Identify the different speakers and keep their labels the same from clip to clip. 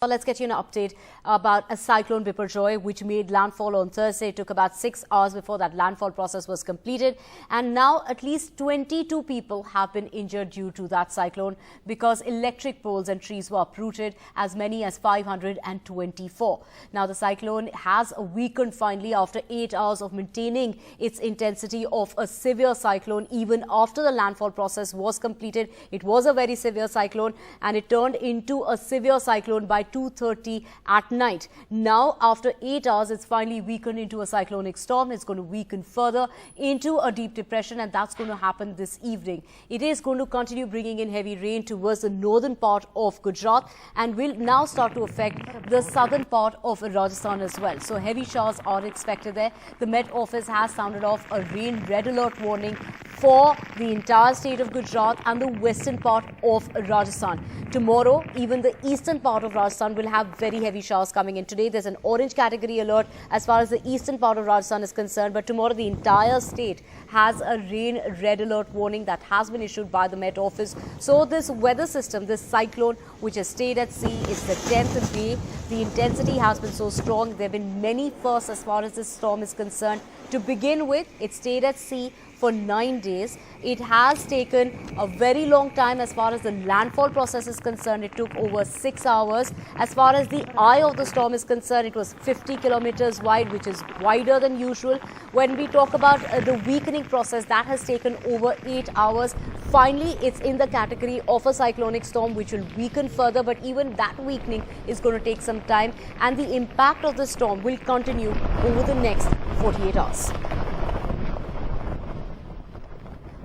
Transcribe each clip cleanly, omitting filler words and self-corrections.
Speaker 1: Well, let's get you an update about a cyclone Biparjoy, which made landfall on Thursday. It took about 6 hours before that landfall process was completed. And now at least 22 people have been injured due to that cyclone because electric poles and trees were uprooted, as many as 524. Now, the cyclone has weakened finally after 8 hours of maintaining its intensity of a severe cyclone. Even after the landfall process was completed, it was a very severe cyclone and it turned into a severe cyclone by 2:30 at night. Now, after 8 hours, it's finally weakened into a cyclonic storm. It's going to weaken further into a deep depression, and that's going to happen this evening. It is going to continue bringing in heavy rain towards the northern part of Gujarat and will now start to affect the southern part of Rajasthan as well. So heavy showers are expected there. The Met Office has sounded off a rain red alert warning for the entire state of Gujarat and the western part of Rajasthan. Tomorrow, even the eastern part of Rajasthan will have very heavy showers coming in. Today, there's an orange category alert as far as the eastern part of Rajasthan is concerned. But tomorrow, the entire state has a rain red alert warning that has been issued by the Met Office. So this weather system, this cyclone, which has stayed at sea, is the 10th day. The intensity has been so strong. There have been many firsts as far as this storm is concerned. To begin with, it stayed at sea for 9 days. It has taken a very long time as far as the landfall process is concerned. It took over 6 hours. As far as the eye of the storm is concerned, it was 50 kilometers wide, which is wider than usual. When we talk about the weakening process, that has taken over 8 hours. Finally, it's in the category of a cyclonic storm, which will weaken further, but even that weakening is going to take some time, and the impact of the storm will continue over the next 48 hours.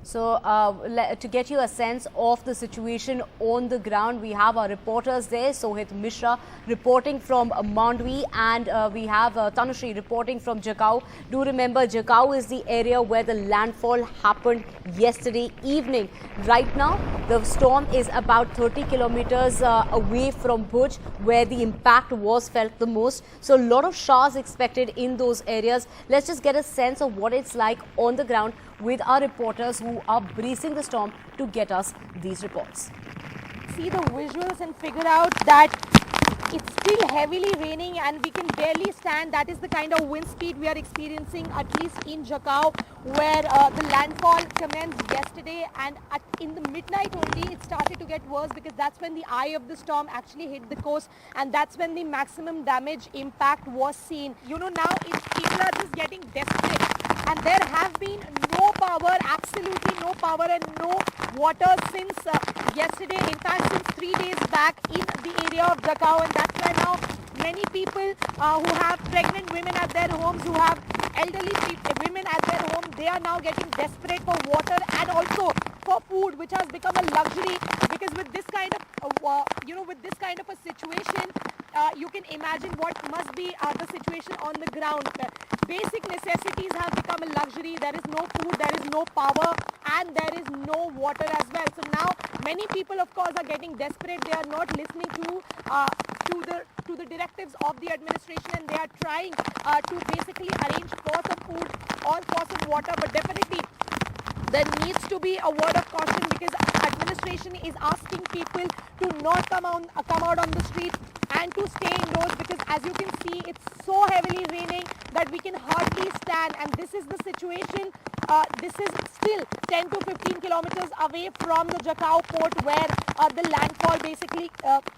Speaker 1: So, to get you a sense of the situation on the ground, we have our reporters there. Sohit Mishra reporting from Mandvi, and we have Tanushree reporting from Jakhau. Do remember, Jakhau is the area where the landfall happened yesterday evening. Right now, the storm is about 30 kilometers away from Bhuj, where the impact was felt the most. So, a lot of showers expected in those areas. Let's just get a sense of what it's like on the ground with our reporters who are bracing the storm to get us these reports.
Speaker 2: See the visuals and figure out that it's still heavily raining and we can barely stand. That is the kind of wind speed we are experiencing, at least in Jakhau, where the landfall commenced yesterday, and in the midnight only it started to get worse, because that's when the eye of the storm actually hit the coast, and that's when the maximum damage impact was seen. You know, now people are just getting desperate, and there have been no power, absolutely no power and no water since yesterday, in fact since 3 days back in the area of Jakhau, and that's why now many people who have pregnant women at their homes, who have elderly women at their home, they are now getting desperate for water and also for food, which has become a luxury, because with this kind of with this kind of a situation, you can imagine what must be the situation on the ground. Basic necessities have become a luxury. There is no food, there is no power, and there is no water as well. So now many people, of course, are getting desperate. They are not listening to the directives of the administration, and they are trying to basically arrange for some food or for some water. But definitely there needs to be a word of caution, because administration is asking people to not come out on the street and to stay indoors, because as you can see, it's so heavily raining that we can hardly stand. And this is the situation. This is still 10 to 15 kilometers away from the Jakhau port, where the landfall basically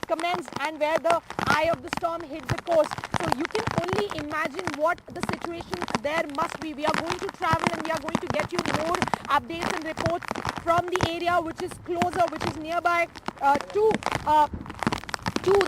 Speaker 2: commenced and where the eye of the storm hit the coast. So you can only imagine what the situation there must be. We are going to travel and we are going to get you more updates and reports from the area which is closer, which is nearby to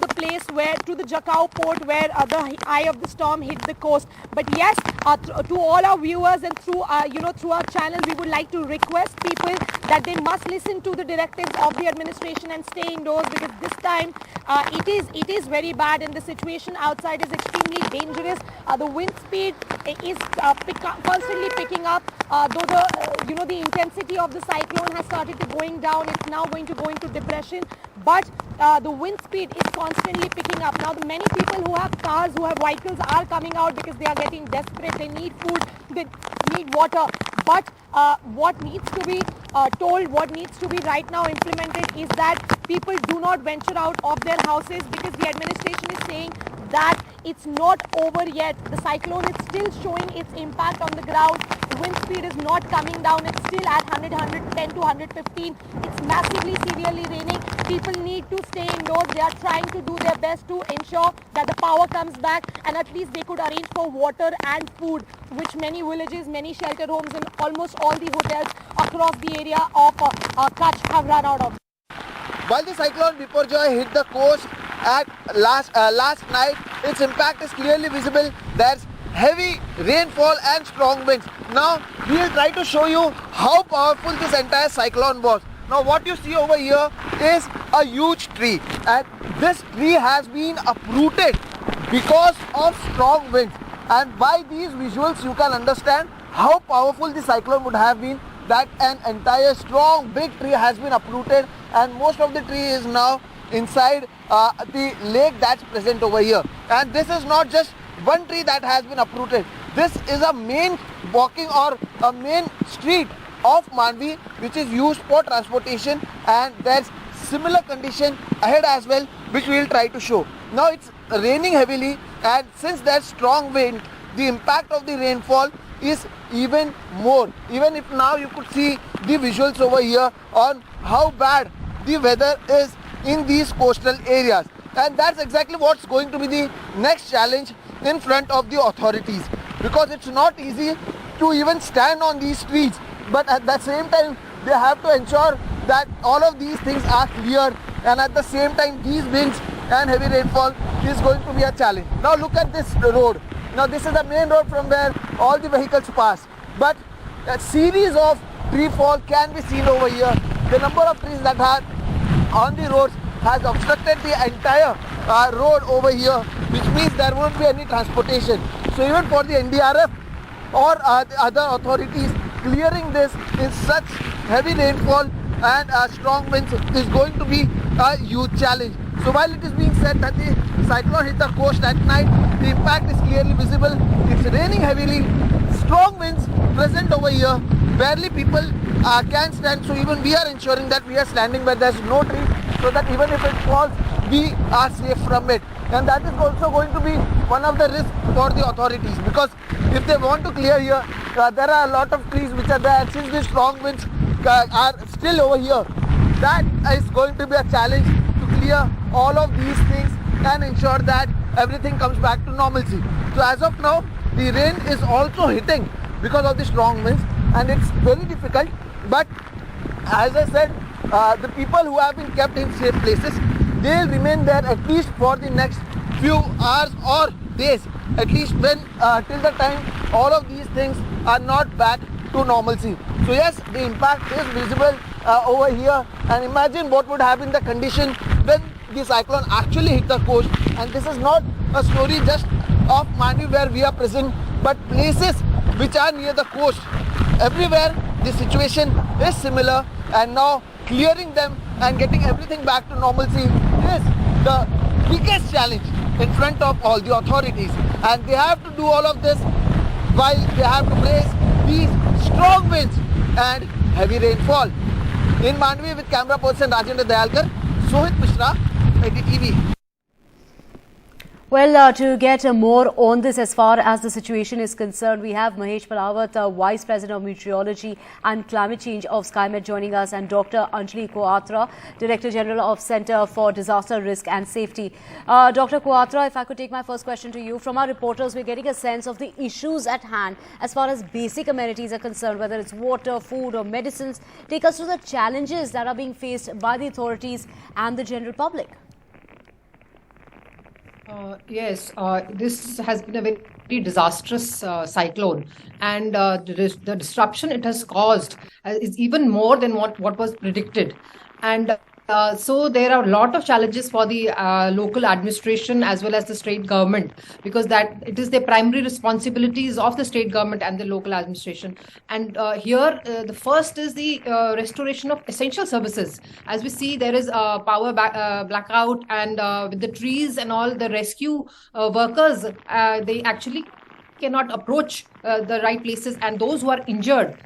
Speaker 2: the place to the Jakhau port, where the eye of the storm hit the coast. But yes, to all our viewers and through our channel, we would like to request people that they must listen to the directives of the administration and stay indoors, because this time it is very bad and the situation outside is extremely dangerous. The wind speed is constantly picking up, though the intensity of the cyclone has started to going down. It's now going to go into depression, but the wind speed is constantly picking up. Now, the many people who have cars, who have vehicles, are coming out because they are getting desperate. They need food, they need water. But what needs to be told what needs to be right now implemented is that people do not venture out of their houses, because the administration is saying that it's not over yet. The cyclone is still showing its impact on the ground. Wind speed is not coming down. It's still at 100, 110 to 115. It's massively severely raining. People need to stay indoors. They are trying to do their best to ensure that the power comes back, and at least they could arrange for water and food, which many villages, many shelter homes and almost all the hotels across the area of Kutch have run out of.
Speaker 3: While the cyclone Biparjoy hit the coast at last night, its impact is clearly visible. There's heavy rainfall and strong winds. Now we will try to show you how powerful this entire cyclone was. Now what you see over here is a huge tree, and this tree has been uprooted because of strong winds. And by these visuals you can understand how powerful the cyclone would have been, that an entire strong big tree has been uprooted, and most of the tree is now inside the lake that's present over here. And this is not just one tree that has been uprooted. This is a main walking or a main street of Mandvi which is used for transportation, and there's similar condition ahead as well, which we will try to show. Now it's raining heavily, and since there's strong wind, the impact of the rainfall is even more. Even if now you could see the visuals over here on how bad the weather is in these coastal areas, and that's exactly what's going to be the next challenge in front of the authorities, because it's not easy to even stand on these streets, but at the same time they have to ensure that all of these things are clear, and at the same time these winds and heavy rainfall is going to be a challenge. Now look at this road. Now this is the main road from where all the vehicles pass, but a series of tree fall can be seen over here. The number of trees that are on the roads has obstructed the entire road over here, which means there won't be any transportation. So even for the NDRF or the other authorities, clearing this in such heavy rainfall and strong winds is going to be a huge challenge. So while it is being said that the cyclone hit the coast at night, the impact is clearly visible. It's raining heavily, strong winds present over here, barely people can stand. So even we are ensuring that we are standing where there's no tree, so that even if it falls, we are safe from it. And that is also going to be one of the risks for the authorities, because if they want to clear here, there are a lot of trees which are there, and since the strong winds are still over here, that is going to be a challenge to clear all of these things and ensure that everything comes back to normalcy. So as of now, the rain is also hitting because of the strong winds, and it's very difficult. But as I said, the people who have been kept in safe places, they'll remain there at least for the next few hours or days, at least when till the time all of these things are not back to normalcy. So yes, the impact is visible over here, and imagine what would have been the condition when the cyclone actually hit the coast. And this is not a story just of Mandvi where we are present, but places which are near the coast. Everywhere the situation is similar, and now clearing them and getting everything back to normalcy is the biggest challenge in front of all the authorities. And they have to do all of this while they have to brace these strong winds and heavy rainfall. In Mandvi with camera person Rajendra Dayalkar, Sohit Mishra, NDTV.
Speaker 1: Well, to get more on this as far as the situation is concerned, we have Mahesh Palawat, Vice President of Meteorology and Climate Change of SkyMet, joining us, and Dr. Anjali Quatra, Director General of Centre for Disaster Risk and Safety. Dr. Quatra, if I could take my first question to you. From our reporters, we're getting a sense of the issues at hand as far as basic amenities are concerned, whether it's water, food or medicines. Take us through the challenges that are being faced by the authorities and the general public.
Speaker 4: Yes, this has been a very disastrous cyclone, and the disruption it has caused is even more than what was predicted. And so there are a lot of challenges for the local administration as well as the state government, because that it is the primary responsibilities of the state government and the local administration. And here the first is the restoration of essential services. As we see, there is a power blackout, and with the trees and all, the rescue workers, they actually cannot approach the right places, and those who are injured,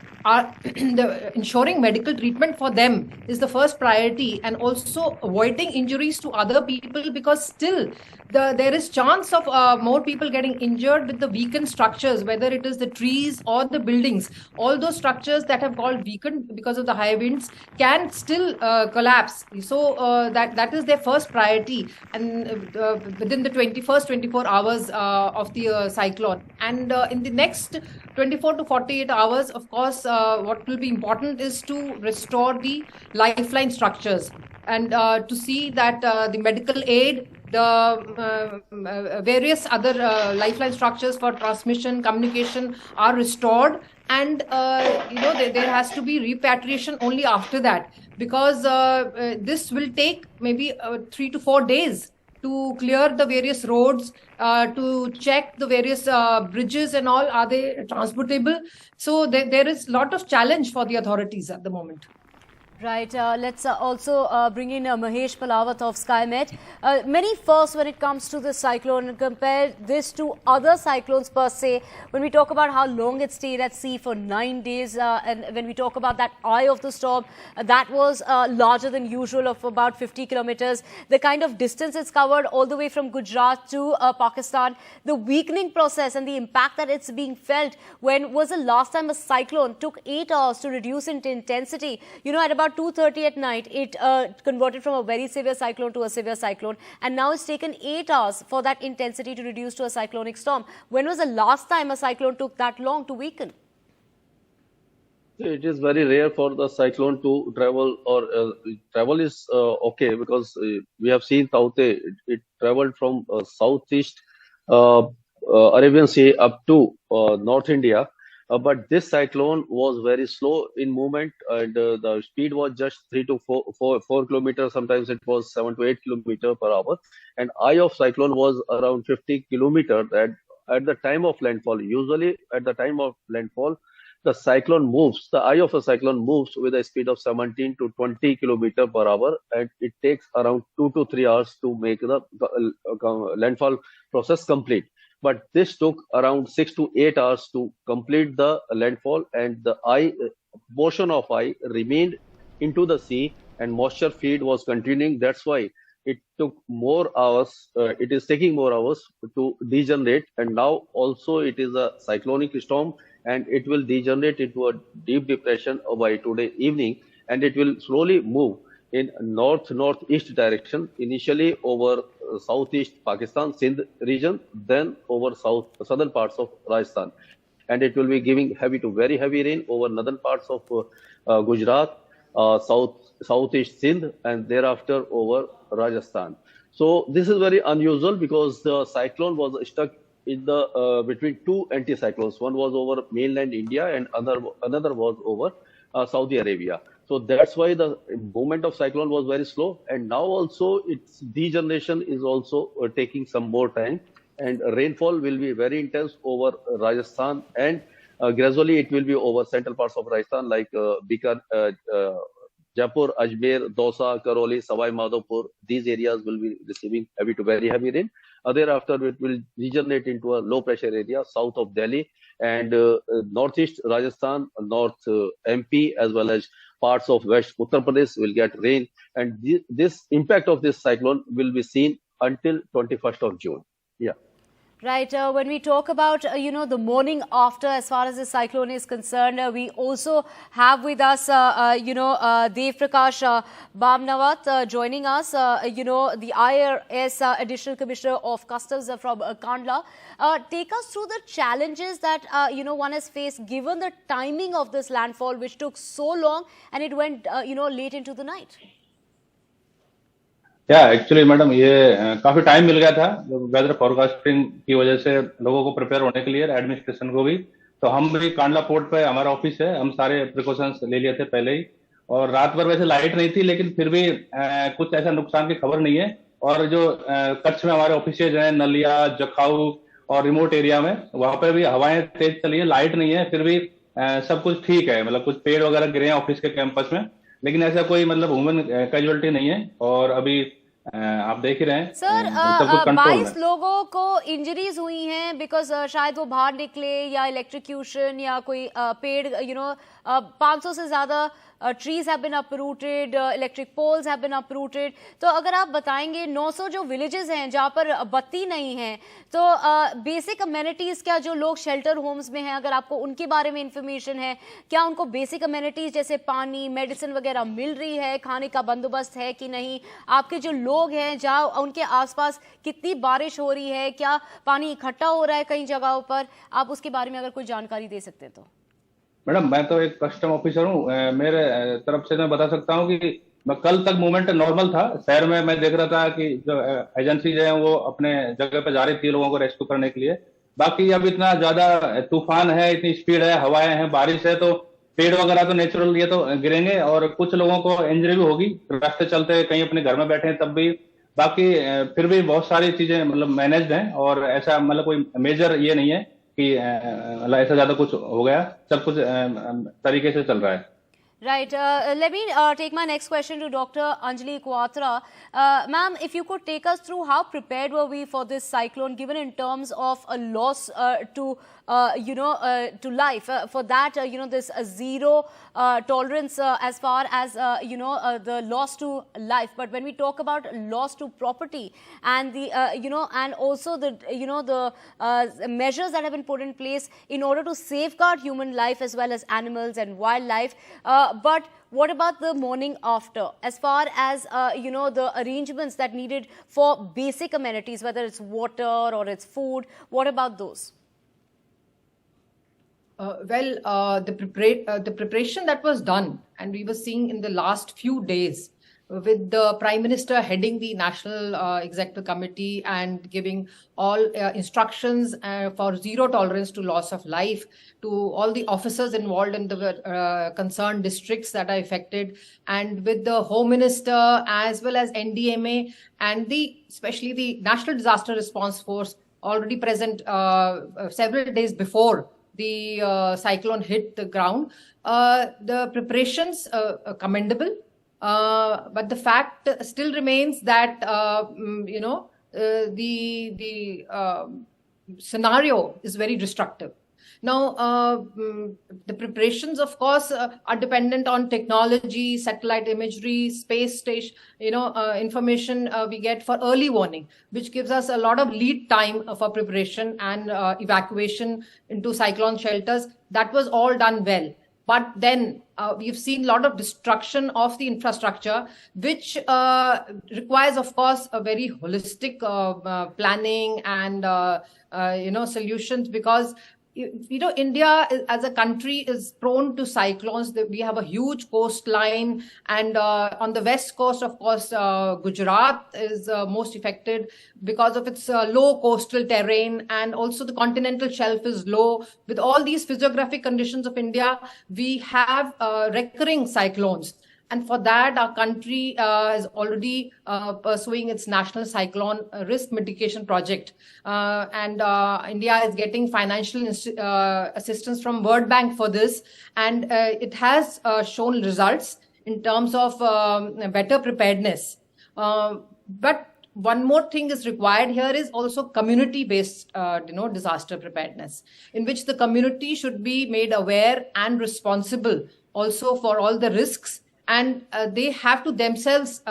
Speaker 4: ensuring medical treatment for them is the first priority, and also avoiding injuries to other people, because still there is chance of more people getting injured with the weakened structures, whether it is the trees or the buildings. All those structures that have got weakened because of the high winds can still collapse. So that is their first priority, and within the 24 hours of the cyclone. And in the next 24 to 48 hours, of course, what will be important is to restore the lifeline structures, and to see that the medical aid, the various other lifeline structures for transmission, communication are restored. And there has to be repatriation only after that, because this will take maybe 3 to 4 days to clear the various roads, to check the various bridges and all, are they transportable? So there is a lot of challenge for the authorities at the moment.
Speaker 1: Right. Let's also bring in Mahesh Palawat of SkyMet. Many firsts when it comes to this cyclone. Compare this to other cyclones per se. When we talk about how long it stayed at sea for 9 days, and when we talk about that eye of the storm, that was larger than usual, of about 50 kilometers. The kind of distance it's covered all the way from Gujarat to Pakistan. The weakening process and the impact that it's being felt. When was the last time a cyclone took 8 hours to reduce in intensity? You know, at about 2:30 at night, it converted from a very severe cyclone to a severe cyclone, and now it's taken 8 hours for that intensity to reduce to a cyclonic storm. When was the last time a cyclone took that long to weaken?
Speaker 5: It is very rare for the cyclone to travel, or travel is okay, because we have seen Taute, it traveled from southeast Arabian Sea up to North India. But this cyclone was very slow in movement, and the speed was just 3 to 4 kilometers. Sometimes it was 7 to 8 kilometers per hour. And eye of cyclone was around 50 kilometers at the time of landfall. Usually at the time of landfall, the cyclone moves, the eye of a cyclone moves with a speed of 17 to 20 kilometers per hour, and it takes around 2 to 3 hours to make the landfall process complete. But this took around 6 to 8 hours to complete the landfall, and the portion of eye remained into the sea, and moisture feed was continuing. That's why it took more hours. It is taking more hours to degenerate, and now also it is a cyclonic storm, and it will degenerate into a deep depression by today evening, and it will slowly move in northeast direction, initially over southeast Pakistan, Sindh region, then over southern parts of Rajasthan. And it will be giving heavy to very heavy rain over northern parts of Gujarat, southeast Sindh, and thereafter over Rajasthan. So this is very unusual, because the cyclone was stuck in the between two anticyclones. One was over mainland India, and another was over Saudi Arabia. So that's why the movement of cyclone was very slow, and now also its degeneration is also taking some more time, and rainfall will be very intense over Rajasthan, and gradually it will be over central parts of Rajasthan like Jaipur, Ajmer, Dausa, Karoli, Savai Madhopur. These areas will be receiving heavy to very heavy rain. Thereafter, it will degenerate into a low pressure area south of Delhi, and northeast Rajasthan, north MP, as well as parts of West Uttar Pradesh will get rain. And this impact of this cyclone will be seen until 21st of June. Yeah.
Speaker 1: Right. When we talk about, the morning after, as far as the cyclone is concerned, we also have with us, Dev Prakash Bamnawat joining us, the IRS Additional Commissioner of Customs from Kandla. Take us through the challenges that, one has faced given the timing of this landfall, which took so long and it went, late into the night.
Speaker 6: Actually madam ये काफी time मिल गया था weather forecasting की वजह से लोगों को prepare होने के लिए, एडमिनिस्ट्रेशन को भी। तो हम भी कांडला पोर्ट पे हमारा ऑफिस है, हम सारे प्रिकॉशंस ले लिए थे पहले ही। और रात भर वैसे लाइट नहीं थी, लेकिन फिर भी कुछ ऐसा नुकसान की खबर नहीं है। और जो कच्छ में हमारे ऑफिसेज हैं, नलिया, जखाऊ और रिमोट एरिया में, वहां पर भी हवाएं तेज चली है, लाइट नहीं है, फिर भी सब कुछ ठीक है। मतलब कुछ पेड़ वगैरह गिरे हैं ऑफिस के कैंपस में, लेकिन ऐसा कोई मतलब ह्यूमन कैजुअलिटी नहीं है। और अभी आप देख ही रहे हैं
Speaker 1: सर,
Speaker 6: सब कुछ कंट्रोल में।
Speaker 1: 22 लोगों को इंजरीज हुई हैं बिकॉज शायद वो बाहर निकले या इलेक्ट्रिक्यूशन या कोई पेड़ 500 से ज्यादा trees have been uprooted, electric poles have been uprooted. तो अगर आप बताएंगे 900 जो villages हैं जहाँ पर बत्ती नहीं है, तो बेसिक अमेनिटीज क्या, जो लोग शेल्टर होम्स में हैं, अगर आपको उनके बारे में इंफॉर्मेशन है, क्या उनको बेसिक अमेनिटीज जैसे पानी, मेडिसिन वगैरह मिल रही है, खाने का बंदोबस्त है कि नहीं? आपके जो लोग हैं जहाँ उनके आसपास कितनी बारिश हो रही है, क्या पानी इकट्ठा हो रहा है कई जगहों पर, आप उसके बारे में अगर कोई जानकारी दे सकते हैं तो।
Speaker 6: मैडम, मैं तो एक कस्टम ऑफिसर हूँ, मेरे तरफ से मैं बता सकता हूँ कि कल तक मूवमेंट नॉर्मल था शहर में। मैं देख रहा था कि जो एजेंसी जो है वो अपने जगह पे जा रही थी लोगों को रेस्क्यू करने के लिए। बाकी अब इतना ज्यादा तूफान है, इतनी स्पीड है, हवाएं हैं, बारिश है, तो पेड़ वगैरह तो नेचुरल ये तो गिरेंगे और कुछ लोगों को इंजरी भी होगी, रास्ते चलते कहीं अपने घर में बैठे हैं तब भी। बाकी फिर भी बहुत सारी चीजें मैनेज्ड हैं और ऐसा कोई मेजर ये नहीं है कि ऐसा ज्यादा कुछ हो गया, सब कुछ तरीके से चल रहा है।
Speaker 1: Right. Let me take my next question to Dr. Anjali Quatra. Ma'am, if you could take us through how prepared were we for this cyclone, given in terms of a loss to life. For that, this zero tolerance as far as the loss to life. But when we talk about loss to property and the and also the the measures that have been put in place in order to safeguard human life as well as animals and wildlife. But what about the morning after, as far as the arrangements that needed for basic amenities, whether it's water or it's food? What about those?
Speaker 4: The preparation that was done, and we were seeing in the last few days, with the Prime Minister heading the National Executive Committee and giving all instructions for zero tolerance to loss of life to all the officers involved in the concerned districts that are affected, and with the Home Minister as well as NDMA and especially the National Disaster Response Force already present several days before the cyclone hit the ground. The preparations commendable. But the fact still remains that the scenario is very destructive. Now, the preparations, of course, are dependent on technology, satellite imagery, space station, information we get for early warning, which gives us a lot of lead time for preparation and evacuation into cyclone shelters. That was all done well. But then we've seen a lot of destruction of the infrastructure, which requires, of course, a very holistic planning and, solutions, because India as a country is prone to cyclones. We have a huge coastline, and on the west coast, of course, Gujarat is most affected because of its low coastal terrain, and also the continental shelf is low. With all these physiographic conditions of India, we have recurring cyclones. And for that, our country is already pursuing its national cyclone risk mitigation project. And India is getting financial assistance from World Bank for this. And it has shown results in terms of better preparedness. But one more thing is required here is also community-based, disaster preparedness, in which the community should be made aware and responsible also for all the risks. And they have to themselves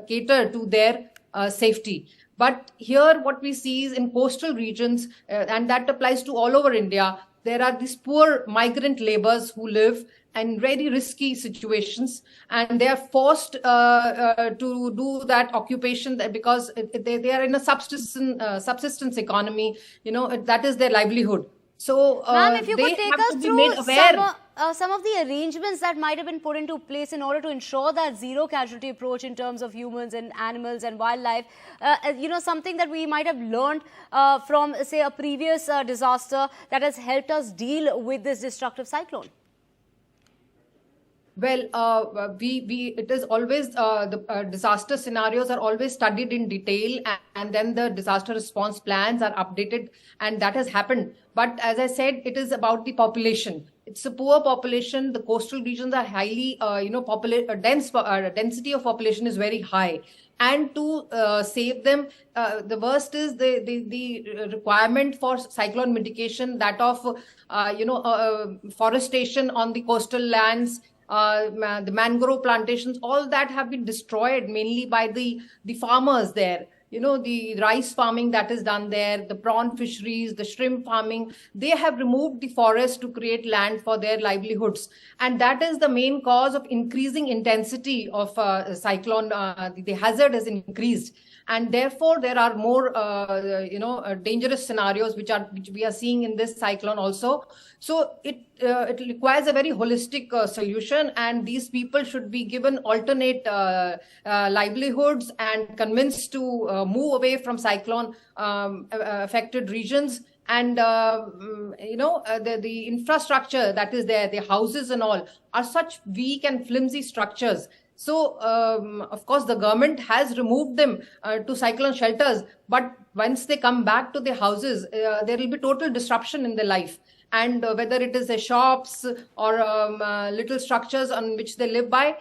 Speaker 4: cater to their safety. But here what we see is in coastal regions, and that applies to all over India, there are these poor migrant laborers who live in very risky situations, and they are forced to do that occupation because they are in a subsistence economy, that is their livelihood. So
Speaker 1: ma'am, if you could take us through some of the arrangements that might have been put into place in order to ensure that zero casualty approach in terms of humans and animals and wildlife, something that we might have learned from, say, a previous disaster that has helped us deal with this destructive cyclone.
Speaker 4: Well, it is always the disaster scenarios are always studied in detail, and then the disaster response plans are updated, and that has happened. But as I said, it is about the population. It's a poor population. The coastal regions are highly, density of population is very high. and to save them. The worst is the requirement for cyclone mitigation, that of forestation on the coastal lands, the mangrove plantations, all that have been destroyed mainly by the farmers there. The rice farming that is done there, the prawn fisheries, the shrimp farming, they have removed the forest to create land for their livelihoods. And that is the main cause of increasing intensity of cyclone. The hazard has increased. And therefore, there are more, dangerous scenarios which we are seeing in this cyclone also. So it requires a very holistic solution, and these people should be given alternate livelihoods and convinced to move away from cyclone affected regions. And the infrastructure that is there, the houses and all, are such weak and flimsy structures. So, of course, the government has removed them to cyclone shelters. But once they come back to their houses, there will be total disruption in their life. And whether it is the shops or little structures on which they live by,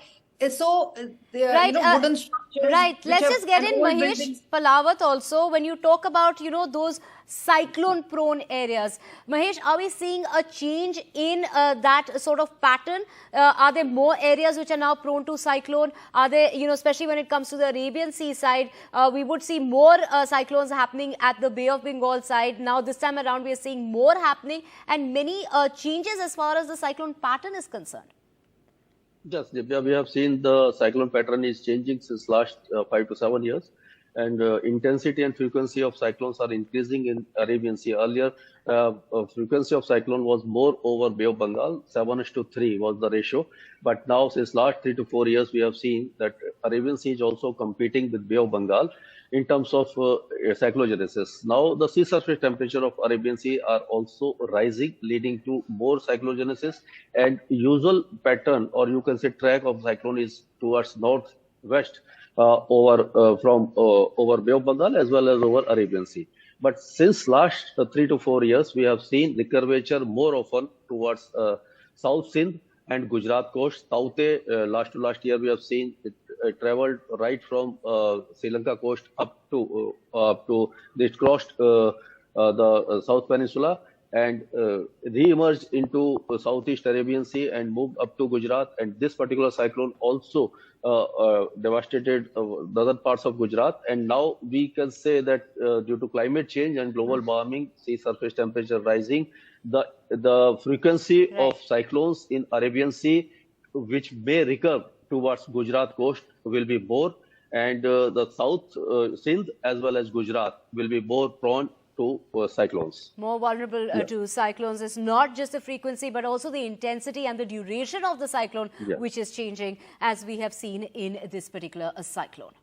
Speaker 4: so
Speaker 1: right,
Speaker 4: wooden structures.
Speaker 1: Right. Let's just get in Mahesh Palawat also. When you talk about, those cyclone-prone areas, Mahesh, are we seeing a change in that sort of pattern? Are there more areas which are now prone to cyclone? Are there, especially when it comes to the Arabian Sea side, we would see more cyclones happening at the Bay of Bengal side. Now, this time around, we are seeing more happening and many changes as far as the cyclone pattern is concerned.
Speaker 5: Yes, Divya, we have seen the cyclone pattern is changing since last 5 to 7 years, and intensity and frequency of cyclones are increasing in Arabian Sea. Earlier, frequency of cyclone was more over Bay of Bengal, 7:3 was the ratio. But now, since last 3 to 4 years, we have seen that Arabian Sea is also competing with Bay of Bengal in terms of cyclogenesis. Now, the sea surface temperature of Arabian Sea are also rising, leading to more cyclogenesis. And usual pattern, or you can say track of cyclone, is towards northwest over Bay of Bengal as well as over Arabian Sea. But since last 3 to 4 years, we have seen the curvature more often towards South Sindh and Gujarat coast. Taute, last to last year, we have seen it traveled right from Sri Lanka coast up to it crossed the South Peninsula and re-emerged into Southeast Arabian Sea and moved up to Gujarat. And this particular cyclone also devastated the other parts of Gujarat. And now we can say that due to climate change and global warming, sea surface temperature rising, the frequency of cyclones in Arabian Sea, which may recur towards Gujarat coast, will be more, and the South Sindh as well as Gujarat will be more prone to cyclones.
Speaker 1: More vulnerable to cyclones. Is not just the frequency but also the intensity and the duration of the cyclone which is changing, as we have seen in this particular cyclone.